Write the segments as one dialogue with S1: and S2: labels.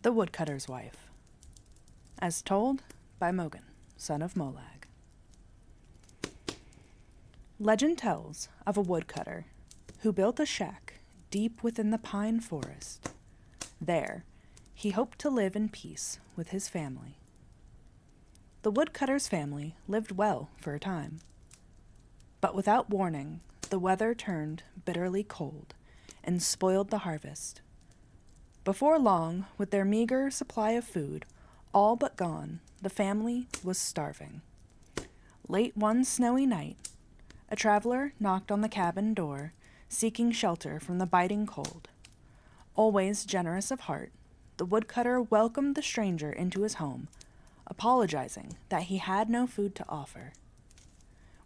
S1: The Woodcutter's Wife, as told by Mogan, son of Molag. Legend tells of a woodcutter who built a shack deep within the pine forest. There, he hoped to live in peace with his family. The woodcutter's family lived well for a time. But without warning, the weather turned bitterly cold and spoiled the harvest. Before long, with their meager supply of food all but gone, the family was starving. Late one snowy night, a traveler knocked on the cabin door, seeking shelter from the biting cold. Always generous of heart, the woodcutter welcomed the stranger into his home, apologizing that he had no food to offer.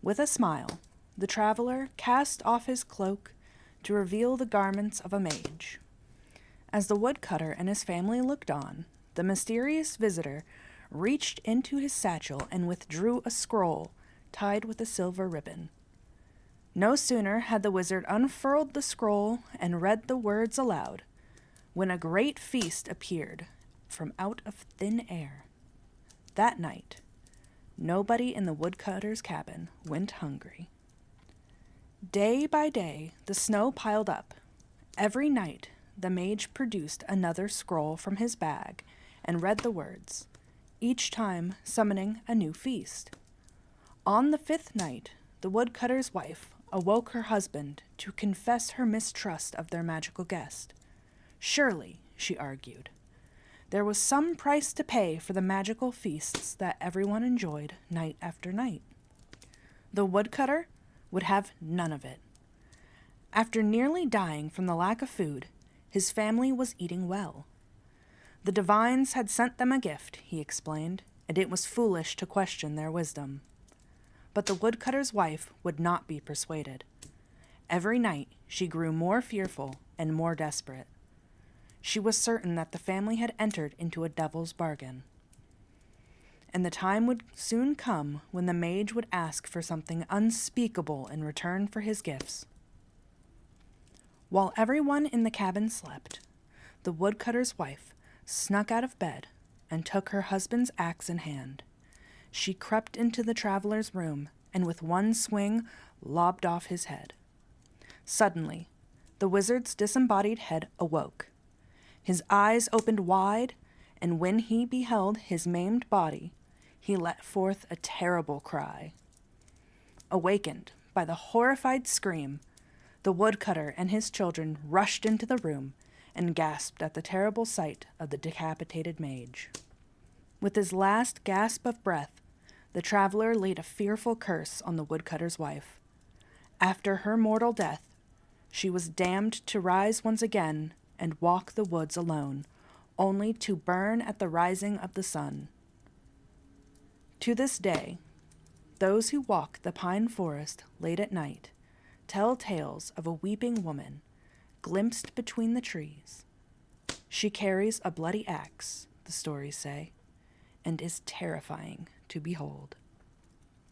S1: With a smile, the traveler cast off his cloak to reveal the garments of a mage. As the woodcutter and his family looked on, the mysterious visitor reached into his satchel and withdrew a scroll tied with a silver ribbon. No sooner had the wizard unfurled the scroll and read the words aloud, when a great feast appeared from out of thin air. That night, nobody in the woodcutter's cabin went hungry. Day by day, the snow piled up. Every night, the mage produced another scroll from his bag and read the words, each time summoning a new feast. On the fifth night, the woodcutter's wife awoke her husband to confess her mistrust of their magical guest. Surely, she argued, there was some price to pay for the magical feasts that everyone enjoyed night after night. The woodcutter would have none of it. After nearly dying from the lack of food, his family was eating well. The divines had sent them a gift, he explained, and it was foolish to question their wisdom. But the woodcutter's wife would not be persuaded. Every night she grew more fearful and more desperate. She was certain that the family had entered into a devil's bargain. And the time would soon come when the mage would ask for something unspeakable in return for his gifts. While everyone in the cabin slept, the woodcutter's wife snuck out of bed and took her husband's axe in hand. She crept into the traveler's room and with one swing lobbed off his head. Suddenly, the wizard's disembodied head awoke. His eyes opened wide, and when he beheld his maimed body, he let forth a terrible cry. Awakened by the horrified scream, the woodcutter and his children rushed into the room and gasped at the terrible sight of the decapitated mage. With his last gasp of breath, the traveler laid a fearful curse on the woodcutter's wife. After her mortal death, she was damned to rise once again and walk the woods alone, only to burn at the rising of the sun. To this day, those who walk the pine forest late at night tell tales of a weeping woman glimpsed between the trees. She carries a bloody axe, the stories say, and is terrifying to behold.